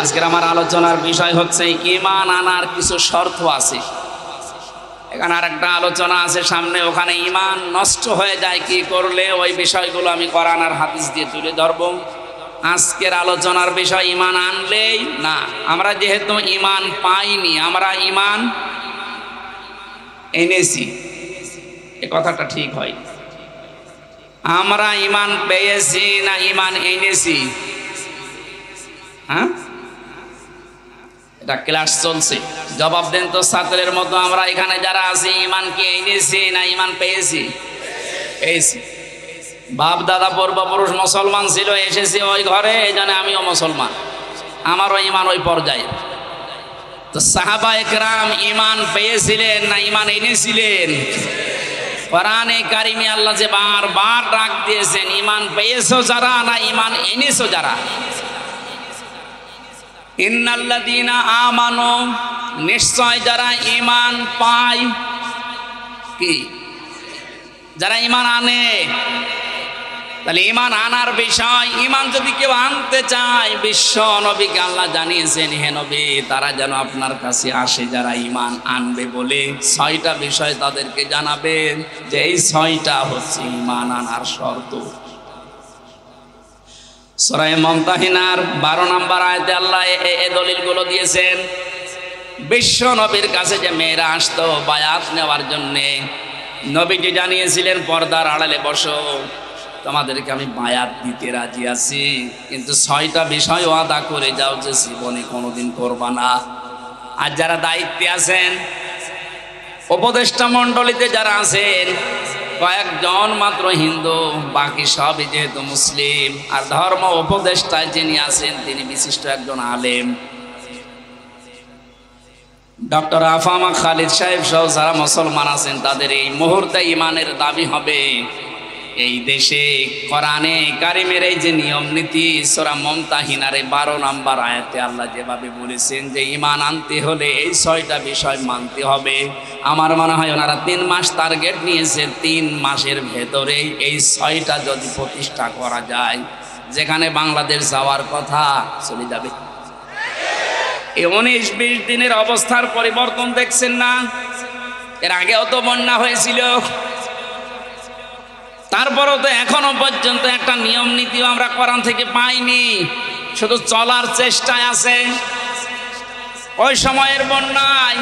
আজকের আমার আলোচনার বিষয় হচ্ছে ঈমান আনার কিছু শর্ত আছে। এখানে আরেকটা আলোচনা আছে সামনে, ওখানে ঈমান নষ্ট হয়ে যায় কি করলে, ওই বিষয়গুলো আমি কোরআন আর হাদিস দিয়ে তুলে ধরব। আজকের আলোচনার বিষয় ঈমান আনলেই না, আমরা যেহেতু ঈমান পাইনি, আমরা ঈমান এনেছি, এ কথাটা ঠিক হয়। আমরা ঈমান পেয়েছি না ঈমান এনেছি? হ্যাঁ, এটা ক্লাস চলছে, জবাব দেন তো ছাত্রের মতো। আমরা এখানে যারা আছি ঈমান কি এনেছি না ঈমান পেয়েছি? পেয়েছি। বাপ দাদা পূর্বপুরুষ মুসলমান ছিল, এসেছি ওই ঘরে, এই জন্য আমিও মুসলমান, আমারও ঈমান ওই পর্যায়ে। তো সাহাবায়ে কেরাম ঈমান পেয়েছিলেন না ঈমান এনেছিলেন? কোরআনে কারিমে আল্লাহ যে বারবার ডাক দিয়েছেন, ঈমান পেয়েছো যারা না ঈমান এনেছো যারা। ইন্নাল্লাযীনা আমানু, নিশ্চয় যারা ঈমান পায়, কি যারা ঈমান আনে। তাহলে ঈমান আনার বিষয়, ঈমান যদি কেউ আনতে চায়, বিশ্ব নবীকে আল্লাহ জানিয়েছেন, হে নবী তারা যেন আপনার কাছে আসে যারা ঈমান আনবে বলে 6টা বিষয় তাদেরকে জানাবেন, যে এই 6টা হচ্ছে ঈমান আনার শর্ত। সূরা মুমতাহিনার 12 নম্বর আয়াতে আল্লাহ এই দলিলগুলো দিয়েছেন। বিশ্ব নবীর কাছে যে মেয়েরা আসতো বায়াত নেওয়ার জন্যে, নবীজি জানিয়েছিলেন পর্দার আড়ালে বসো, তোমাদেরকে আমি বায়াত দিতে রাজি আছি, কিন্তু 6টা বিষয় ওয়াদা করে যাও যে জীবনে কোনোদিন করবা না। আর যারা দায়িত্বে আছেন, উপদেষ্টা মণ্ডলীতে যারা আছেন, কয়েকজন মাত্র হিন্দু, বাকি সবই যেহেতু মুসলিম। আর ধর্ম উপদেষ্টায় যিনি আছেন তিনি বিশিষ্ট একজন আলেম, ডক্টর আফামা খালিদ সাহেব সহ যারা মুসলমান আছেন, তাদের এই মুহূর্তে ঈমানের দাবি হবে এই দেশে কোরআনে কারিমের এই যে নিয়ম নীতি, সূরা মুমতাহিনার 12 নম্বর আয়াতে আল্লাহ যেভাবে বলেছেন যে ঈমান আনতে হলে এই 6টা বিষয় মানতে হবে। আমার মনে হয় ওনারা 3 মাস টার্গেট নিয়েছে, 3 মাসের ভেতরে এই 6টা যদি প্রতিষ্ঠা করা যায়, যেখানে বাংলাদেশ যাওয়ার কথা চলে যাবে। এই 19-20 দিনের অবস্থার পরিবর্তন দেখছেন না? এর আগেও তো বন্যা হয়েছিল, তারপরও তো এখনো পর্যন্ত একটা নিয়ম নীতিও আমরা কোরআন থেকে পাইনি, শুধু চলার চেষ্টায় আছে। ওই সময়ের বন্যায়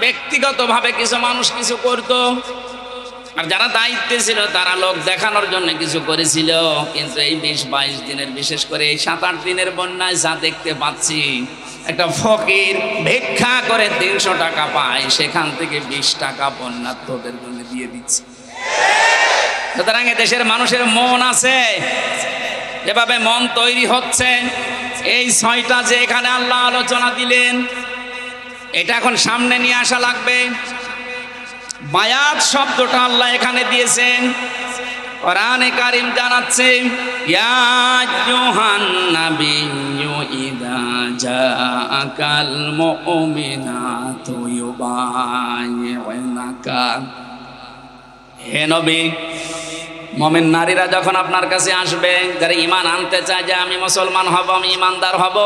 ব্যক্তিগতভাবে কিছু মানুষ কিছু করত, আর যারা দায়িত্বে ছিল তারা লোক দেখানোর জন্য কিছু করেছিল। কিন্তু এই 20-22 দিনের, বিশেষ করে এই 7-8 দিনের বন্যায় যা দেখতে পাচ্ছি, একটা ফকির ভিক্ষা করে 300 টাকা পায়, সেখান থেকে 20 টাকা বন্যার্থদের জন্য দিয়ে দিচ্ছে। সুতরাং দেশের মানুষের মন আছে, যেভাবে মন তৈরি হচ্ছে, এই 6টা যে এখানে আল্লাহ আলোচনা দিলেন, এটা এখন সামনে নিয়ে আসা লাগবে। বায়াত শব্দটা আল্লাহ এখানে দিয়েছেন, কোরআনে কারীম জানাচ্ছে, ইয়া আইয়ুহান নাবিয়্যু ইযা জাআকাল মুমিনাতু ইউবাইয়ুনাকা, হে নবী, মুমিন নারীরা যখন আপনার কাছে আসবে, যারা ঈমান আনতে চায় যে আমি মুসলমান হব, আমি ঈমানদার হব,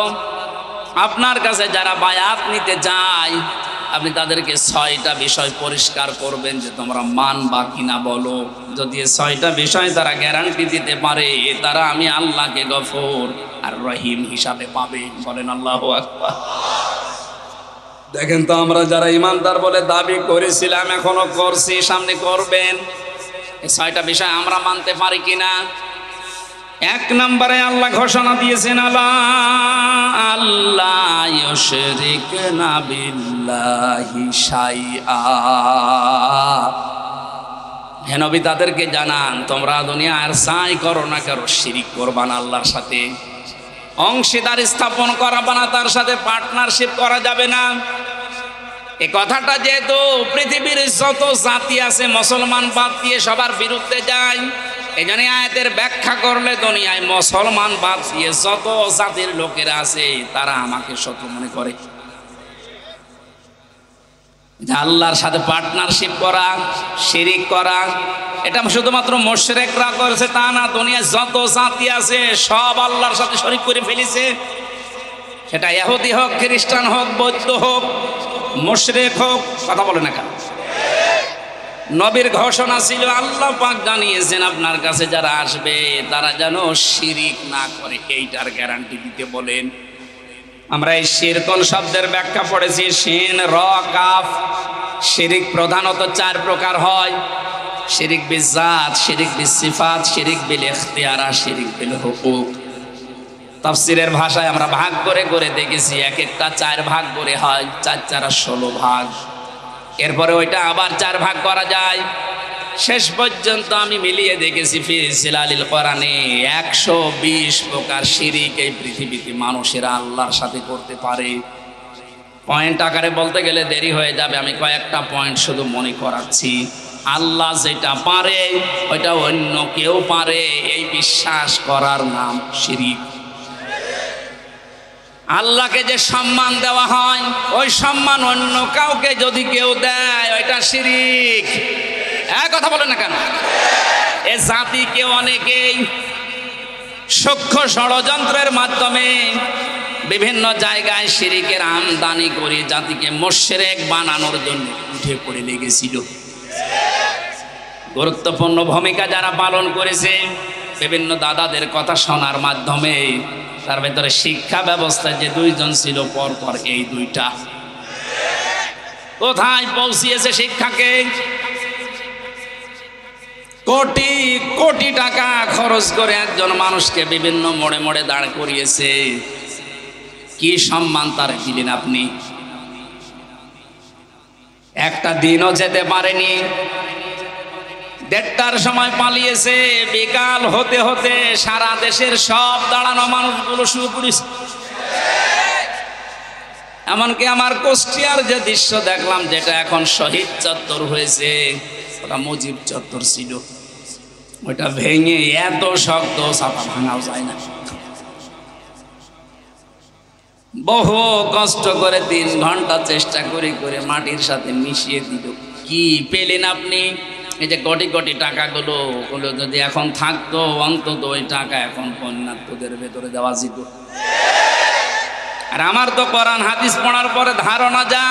আপনার কাছে যারা বায়াত নিতে চায়, আপনি তাদেরকে 6টা বিষয় পরিষ্কার করবেন যে তোমরা মানবা কিনা বলো। যদি এই 6টা বিষয় তারা গ্যারান্টি দিতে পারে, তারা আমি আল্লাহকে গফুর আর রহিম হিসাবে পাবে। বলেন আল্লাহু আকবার। দেখেন তো আমরা যারা ইমানদার বলে দাবি করেছিলাম, এখনো করছি, সামনে করবেন, এই 6টা বিষয় আমরা মানতে পারি কিনা? 1 নম্বরে আল্লাহ ঘোষণা দিয়েছেন, আল্লাহ ইউশরিকনা বিল্লাহি শাইআ। হে নবী, তাদেরকে জানান তোমরা দুনিয়ার সাই করো না কারো শিরিক করবা না, আল্লাহর সাথে অংশীদার স্থাপন করাবা না, তার সাথে পার্টনারশিপ করা যাবে না। এই কথাটা যেহেতু পৃথিবীর যত জাতি আছে মুসলমান বাদ দিয়ে সবার বিরুদ্ধে যায়, এই জন্য আয়াতের ব্যাখ্যা করলে দুনিয়ায় মুসলমান বাদ দিয়ে যত জাতির লোকেরা আছে তারা আমাকে শত্রু মনে করে। আল্লাহর সাথে পার্টনারশিপ করা, শিরিক করা, এটা শুধুমাত্র মুশরিকরা করেছে তা না, দুনিয়ায় যত জাতি আছে সব আল্লাহর সাথে শরীক করে ফেলেছে। সেটা ইহুদি হোক, খ্রিস্টান হোক, বৌদ্ধ হোক, মুশরিক হোক, কথা বলে না কেন? নবীর ঘোষণা ছিল, আল্লাহ পাক জানিয়েছেন আপনার কাছে যারা আসবে তারা যেন শিরিক না করে, এইটার গ্যারান্টি দিতে বলেন। আমরা এই শিরকুন শব্দের ব্যাখ্যা পড়েছি, শিন র কাফ। শিরিক প্রধানত 4 প্রকার হয়: শিরিক বিজাত, শিরিক বিসিফাত, শিরিক বিল ইখতিয়ার, শিরিক বিল হুকুক। তাফসীরের ভাষায় আমরা ভাগ করে করে দেখেছি, এক একটা 4 ভাগ করে হয়, 4 4 16 ভাগ। এরপরে ওইটা আবার 4 ভাগ করা যায়। শেষ পর্যন্ত আমি মিলিয়ে দেখেছি ফি জিলালিল কোরআনে 120 প্রকার শিরিক এই পৃথিবীতে মানুষেরা আল্লাহর সাথে করতে পারে। পয়েন্ট আকারে বলতে গেলে দেরি হয়ে যাবে, আমি কয়েকটা পয়েন্ট শুধু মনে করাচ্ছি। আল্লাহ যেটা পারে ওইটা অন্য কেউ পারে, এই বিশ্বাস করার নাম শিরিক। আল্লাহকে যে সম্মান দেওয়া হয় ওই সম্মান অন্য কাউকে যদি কেউ দেয় ওইটা শিরিক। কথা বলেন না কেন? এ জাতিকে অনেকেই সূক্ষ্ম ষড়যন্ত্রের মাধ্যমে বিভিন্ন জায়গায় শিরিকের আমদানি করে জাতিকে মুশরিক বানানোর জন্য উঠে পড়ে লেগেছিল। গুরুত্বপূর্ণ ভূমিকা যারা পালন করেছে, বিভিন্ন দাদাদের কথা শোনার মাধ্যমে, তার ভেতরে শিক্ষা ব্যবস্থায় যে 2 জন ছিল পরপর, এই 2টা কোথায় পৌঁছিয়েছে শিক্ষাকে? কোটি কোটি টাকা খরচ করে একজন মানুষকে বিভিন্ন মোড়ে মোড়ে দাঁড় করিয়েছে। কি সম্মান তার দিলেন আপনি? একটা দিনও যেতে পারেনি, 1:30টার সময় পালিয়েছে। বিকাল হতে হতে সারা দেশের সব দাঁড়ানো মানুষগুলো শুয়ে পড়েছে। এমনকি আমার কুষ্টিয়ার যে দৃশ্য দেখলাম, যেটা এখন শহীদ চত্বর হয়েছে, ওটা মুজিব চত্বর ছিল। ওইটা ভেঙে এত শক্ত, চাপা ভাঙাও যায় না। বহু কষ্ট করে 3 ঘন্টা চেষ্টা করে করে মাটির সাথে মিশিয়ে দিল। কি পেলেন আপনি? এই যে কোটি কোটি টাকাগুলো যদি এখন থাকতো, অন্তত ওই টাকা এখন পুণ্যার্থীদের ভেতরে দেওয়া যেত। আর আমার তো কোরআন হাদিস পড়ার পরে ধারণা যা,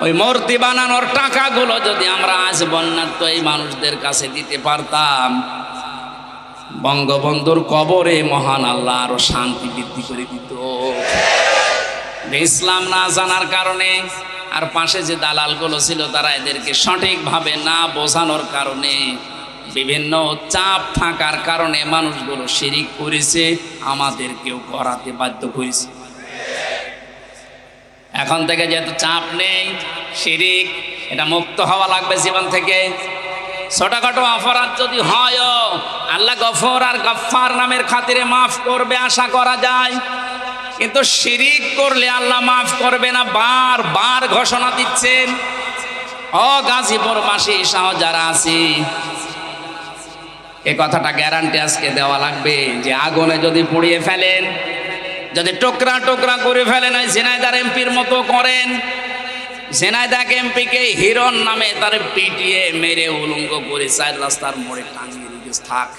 ওই মূর্তি বানানোর টাকাগুলো যদি আমরা আজ বন্যার্থ এই মানুষদের কাছে দিতে পারতাম, বঙ্গবন্ধুর কবরে মহান আল্লাহ আরো শান্তি বৃদ্ধি করে দিত। ইসলাম না জানার কারণে আর পাশে যে দালালগুলো ছিল তারা এদেরকে সঠিকভাবে না বোঝানোর কারণে, বিভিন্ন চাপ থাকার কারণে মানুষগুলো শিরিক করেছে, আমাদেরকেও করাতে বাধ্য করেছে। এখন থেকে যেহেতু চাপ নেই, শিরিক এটা মুক্ত হওয়া লাগবে জীবন থেকে। ছোটখাটো অপরাধ যদি হয়, আল্লাহ গফর আর গফফার নামের খাতিরে মাফ করবে আশা করা যায়, কিন্তু শিরিক করলে আল্লাহ মাফ করবে না, বারবার ঘোষণা দিচ্ছেন। গাজীপুরবাসী সহ যারা আছি, এ কথাটা গ্যারান্টি আজকে দেওয়া লাগবে যে আগুনে যদি পুড়িয়ে ফেলেন, যদি টুকরা টুকরা করে ফেলেন, ওই ঝিনাইদার এমপির মতো করেন, ঝিনাইদা এমপিকে হিরণ নামে তার পিটিয়ে মেরে উলঙ্গ করে 4 রাস্তার মোড়ে টাঙিয়ে রেখে থাক,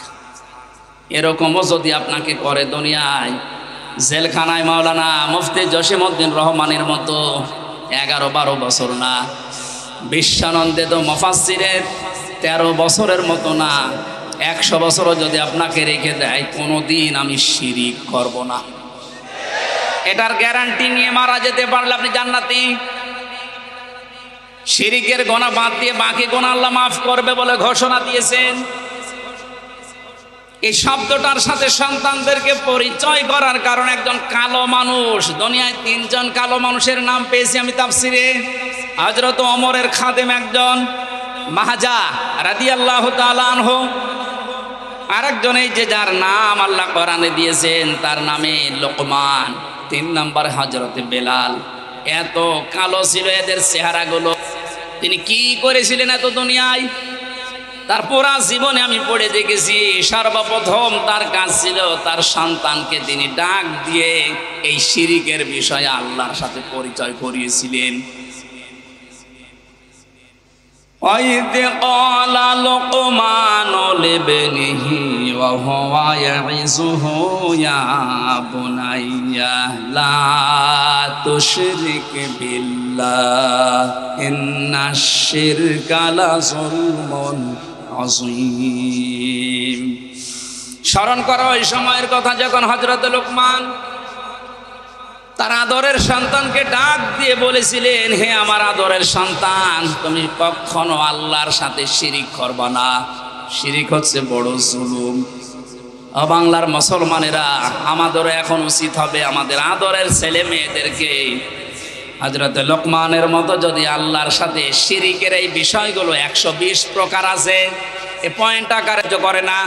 এরকমও যদি আপনাকে করে দুনিয়ায়, জেলখানায় মাওলানা মুফতি জসিমউদ্দিন রহমানের মতো 11-12 বছর না, বিশ্বানন্দিত মুফাসসিরের 13 বছরের মতো না, 100 বছরও যদি আপনাকে রেখে দেয়, কোনোদিন আমি শিরিক করব না। এটার গ্যারান্টি নিয়ে মারা যেতে পারলে আপনি জান্নাতি। শিরিকের গোনা বাদ দিয়ে বাকি গোনা আল্লাহ মাফ করবে বলে ঘোষণা দিয়েছেন। এই শব্দটার সাথে সন্তানদেরকে পরিচয় করার কারণ একজন কালো মানুষ, দুনিয়ায় 3 জন কালো মানুষের নাম পেয়েছি আমি তাফসিরে। হযরত ওমরের খাদেম একজন মাহাজা রাদিয়াল্লাহু তাআলা আনহু, আরেকজন এই যে যার নাম আল্লাহ কোরআনে দিয়েছেন তার নামে লোকমান, 3 নম্বর হযরত বেলাল। এত কালো ছিল এদের চেহারাগুলো। তিনি কি করেছিলেন এত দুনিয়ায়? তার পুরা জীবনে আমি পড়ে দেখেছি সর্বপ্রথম তার কাজ ছিল তার সন্তানকে তিনি ডাক দিয়ে এই শিরিকের বিষয়ে আল্লাহর সাথে পরিচয় করিয়েছিলেন। وَإِذْ قَالَ لُقْمَانُ لِابْنِهِ وَهُوَ يَعِظُهُ يَا بُنَيَّ لَا تُشْرِكْ بِاللَّهِ إِنَّ الشِّرْكَ لَظُلْمٌ عَظِيمٌ। স্মরণ করো ওই সময়ের কথা যখন হযরত লোকমান তার আদরের সন্তানকে ডাক দিয়ে বলেছিলেন, হে আমার আদরের সন্তান, তুমি কখনো আল্লাহর সাথে শিরিক করবা না। শিরিক হচ্ছে বড় জুলুম। বাংলার মুসলমানেরা, আমাদেরও এখন উচিত হবে আমাদের আদরের ছেলে মেয়েদেরকে হযরত লোকমানের মতো যদি আল্লাহর সাথে শিরিকের এই বিষয়গুলো 120 প্রকার আছে, এ পয়েন্ট আকারে করে না।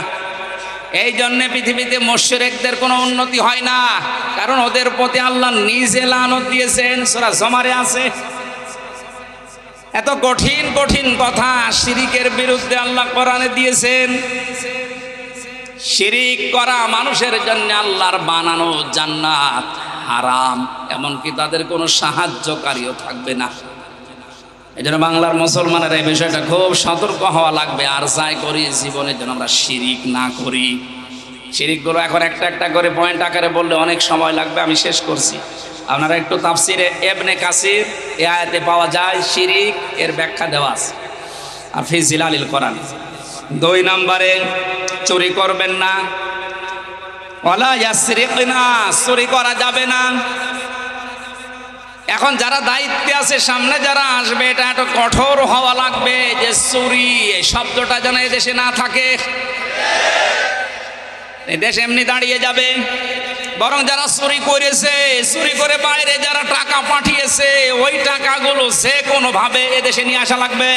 এই জন্য পৃথিবীতে মুশরিকদের কোনো উন্নতি হয় না, কারণ ওদের প্রতি আল্লাহ নিজে লানত দিয়েছেন। সূরা জুমারে আছে। এত কঠিন কঠিন কথা শিরিকের বিরুদ্ধে আল্লাহ কোরআনে দিয়েছেন। শিরিক করা মানুষের জন্য আল্লাহর বানানো জান্নাত হারাম, এমনকি তাদের কোনো সাহায্যকারীও থাকবে না। এই জন্য বাংলার মুসলমানের এই বিষয়টা খুব সতর্ক হওয়া লাগবে। আর যাই করি জীবনের জন্য আমরা শিরিক না করি। শিরিকগুলো এখন একটা একটা করে পয়েন্ট আকারে বললে অনেক সময় লাগবে, আমি শেষ করছি। আপনারা একটু তাফসিরে ইবনে কাসির এই আয়াতে পাওয়া যায় শিরিক, এর ব্যাখ্যা দেওয়া আছে আর ফি জিলালিল কোরআন। 2 নম্বরে চুরি করবেন না, ওয়ালা ইয়াসরিকনা, চুরি করা যাবে না। এখন যারা দায়িত্বে আছে, সামনে যারা আসবে, এটা একটু কঠোর হওয়া লাগবে যে চুরি এই শব্দটা যেন এদেশে না থাকে। এদেশ এমনি দাঁড়িয়ে যাবে। বরং যারা চুরি করেছে, চুরি করে বাইরে যারা টাকা পাঠিয়েছে, ওই টাকাগুলো যে কোনোভাবে এদেশে নিয়ে আসা লাগবে।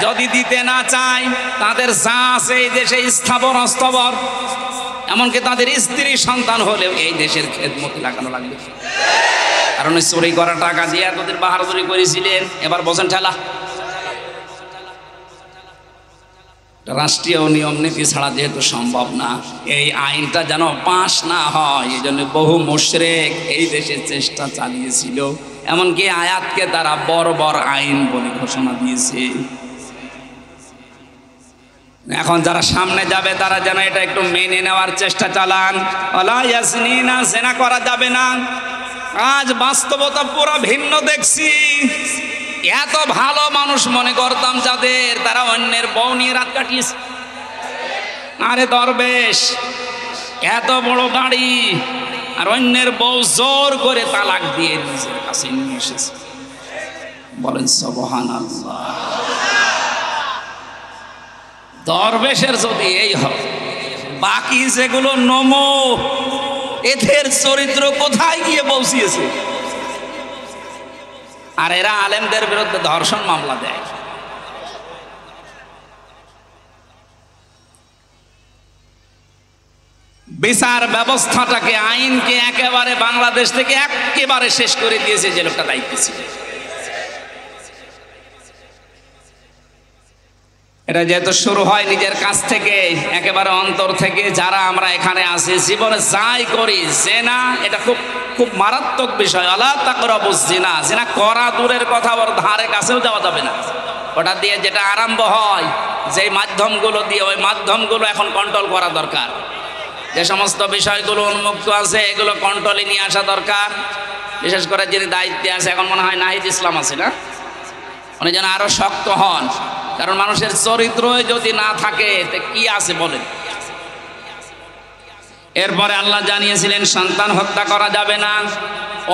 যদি দিতে না চায়, তাদের যা আছে এই দেশে স্থাবর অস্থাবর, এমনকি তাদের স্ত্রী সন্তান হলেও এই দেশের খেদমতে লাগানো লাগবে। কারণ চুরি করা টাকা দিয়ে এতদিন বাহাদুরি করেছিলেন, এবার বোঝেন ঠেলা। রাষ্ট্রীয় নিয়ম নীতি ছাড়া যেহেতু সম্ভব না, এই আইনটা যেন পাশ না হয়, এই জন্য বহু মুশরিক এই দেশে চেষ্টা চালিয়েছিল। এমনকি আয়াতকে তারা বর্বর আইন বলে ঘোষণা দিয়েছে। এখন যারা সামনে যাবে তারা যেন এটা একটু মেনে নেওয়ার চেষ্টা চালান। ওয়ালা ইয়াজনিনা, জিনা করা যাবে না। আজ বাস্তবতা পুরো ভিন্ন দেখছি। এত ভালো মানুষ মনে করতাম যাদের, তারা অন্যের বউ নিয়ে রাত কাটিয়েছে। আরে দরবেশ, এত বড় গাড়ি আর অন্যের বউ জোর করে তালাক দিয়ে নিজের কাছে নিয়ে এসেছে। বলেন সুবহানাল্লাহ। দরবেশের যদি এই হয়, বাকি যেগুলো নমো, এদের চরিত্র কোথায় গিয়ে পৌঁছিয়েছে? আর এরা আলেমদের বিরুদ্ধে ধর্ষণ মামলা দেয়। বিচার ব্যবস্থাটাকে, আইনকে একেবারে বাংলাদেশ থেকে একেবারে শেষ করে দিয়েছে যে লোকটা দায়িত্ব ছিল। এটা যেহেতু শুরু হয় নিজের কাছ থেকে, একেবারে অন্তর থেকে, যারা আমরা এখানে আছি জীবনে যাই করি, জিনা এটা খুব খুব মারাত্মক বিষয়। আলা তাকরাবুজ জিনা, জিনা করা দূরের কথা, ওর ধারে কাছেও যাওয়া যাবে না। ওটা দিয়ে যেটা আরম্ভ হয়, যেই মাধ্যমগুলো দিয়ে, ওই মাধ্যমগুলো এখন কন্ট্রোল করা দরকার। যে সমস্ত বিষয়গুলো উন্মুক্ত আছে এগুলো কন্ট্রোলে নিয়ে আসা দরকার। বিশেষ করে যিনি দায়িত্বে আছে, এখন মনে হয় নাহিদ ইসলাম আছে না, উনি যেন আরো শক্ত হন। কারণ মানুষের চরিত্র যদি না থাকে তে কি আছে বলেন? এরপরে আল্লাহ জানিয়েছিলেন সন্তান হত্যা করা যাবে না,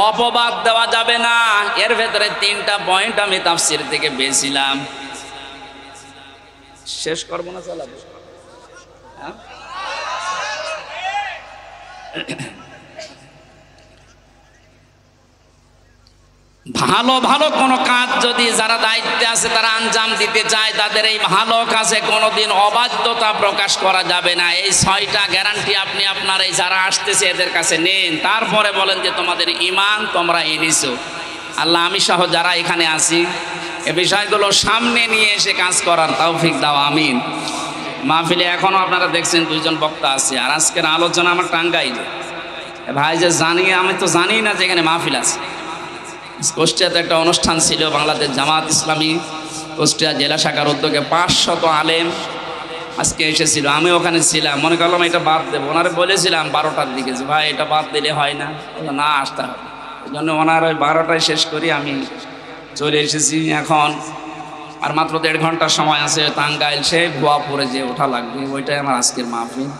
অপবাদ দেওয়া যাবে না। এর ভেতরে 3টা পয়েন্ট আমি তাফসীর থেকে পেয়েছিলাম। শেষ করবো না, চালাবো? ভালো ভালো কোনো কাজ যদি যারা দায়িত্বে আছে তারা আঞ্জাম দিতে চায়, তাদের এই ভালো কাজে কোনোদিন অবাধ্যতা প্রকাশ করা যাবে না। এই 6টা গ্যারান্টি আপনি আপনার এই যারা আসতেছে এদের কাছে নেন, তারপরে বলেন যে তোমাদের ঈমান তোমরা এনেছো। আল্লাহ আমি সহ যারা এখানে আছি এই বিষয়গুলো সামনে নিয়ে এসে কাজ করার তৌফিক দাও, আমিন। মাহফিলে এখনো আপনারা দেখছেন 2জন বক্তা আছে, আর আজকের আলোচনা আমার টাঙ্গাইলে। ভাই যে জানি, আমি তো জানি না যে এখানে মাহফিল আছে। কুষ্টিয়াতে একটা অনুষ্ঠান ছিল, বাংলাদেশ জামাত ইসলামী কুষ্টিয়া জেলা শাখার উদ্যোগে 500 আলেম আজকে এসেছিল। আমি ওখানে ছিলাম, মনে করলাম এটা বাদ দেবো। ওনারে বলেছিলাম 12টার দিকে যে ভাই এটা বাদ দিলে হয় না, না আসতে হবে। এই জন্য ওনার ওই 12টায় শেষ করি আমি চলে এসেছি। এখন আর মাত্র 1.5 ঘন্টার সময় আছে। টাঙ্গাইল সে ভুয়াপুরে যে ওঠা লাগবে, ওইটাই আমার আজকের মাহফিল।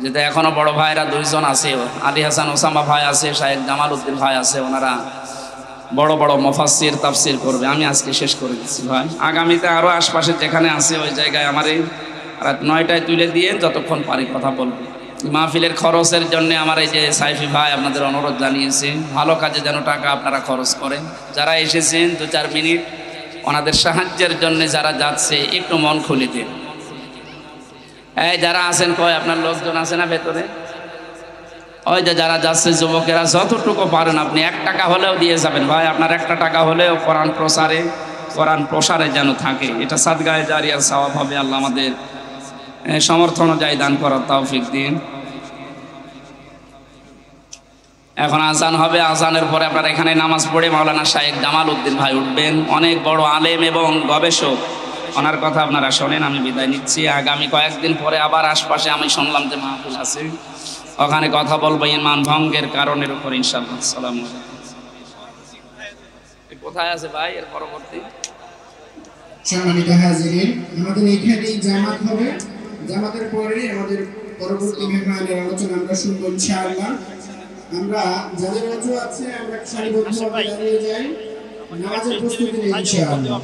যেটা এখনও বড় ভাইরা 2জন আছে, আলী হাসান ওসামা ভাই আছে, শাহেদ জামাল উদ্দিন ভাই আছে, ওনারা বড় বড় মুফাসসির তাফসীর করবে। আমি আজকে শেষ করে দিচ্ছি ভাই। আগামীতে আরও আশপাশে যেখানে আছে ওই জায়গায় আমার এই রাত 9টায় তুলে দিয়ে যতক্ষণ পারি কথা বলবো। মাহফিলের খরচের জন্য আমার এই যে সাইফি ভাই আপনাদের অনুরোধ জানিয়েছে, ভালো কাজে যেন টাকা আপনারা খরচ করেন। যারা এসেছেন 2-4 মিনিট ওনাদের সাহায্যের জন্য যারা যাচ্ছে একটু মন খুলে দিন। এই যারা আছেন কয় আপনার লোকজন আছে না ভেতরে? ওই যে যারা যাচ্ছে যুবকেরা, যতটুকু পারেন আপনি 1 টাকা হলেও দিয়ে যাবেন ভাই। আপনার 1টা টাকা হলেও কোরআন প্রসারে যেন থাকে, এটা সাদগায়ে জারিয়ার সওয়াব হবে। আল্লাহ আমাদের সমর্থ অনুযায়ী দান করার তৌফিক দিন। এখন আজান হবে, আজানের পরে আপনার এখানে নামাজ পড়ে মাওলানা শাহেদ জামাল উদ্দিন ভাই উঠবেন, অনেক বড় আলেম এবং গবেষক। ওনার কথা আপনারা শোনেন। আমি বিদায় নিচ্ছি। আগামী কয়েকদিন পরে আবার আশপাশে আমি শুনলাম যে মাহফিল আছে, ওখানে কথা বলবো ঈমান ভঙ্গের কারণের উপর ইনশাআল্লাহ। আসসালামু আলাইকুম। কোথায় আছে ভাই এর পরবর্তী? সম্মানিত হাজিরিন, আমাদের এখানেই জামাত হবে। জামাতের পরে আমাদের পরবর্তী মেহমানের আলোচনা আমরা শুনবো ইনশাআল্লাহ। আমরা যাদের অজু আছে আমরা সারিবদ্ধভাবে দাঁড়িয়ে যাই, নামাজের প্রস্তুতি নিই ইনশাআল্লাহ।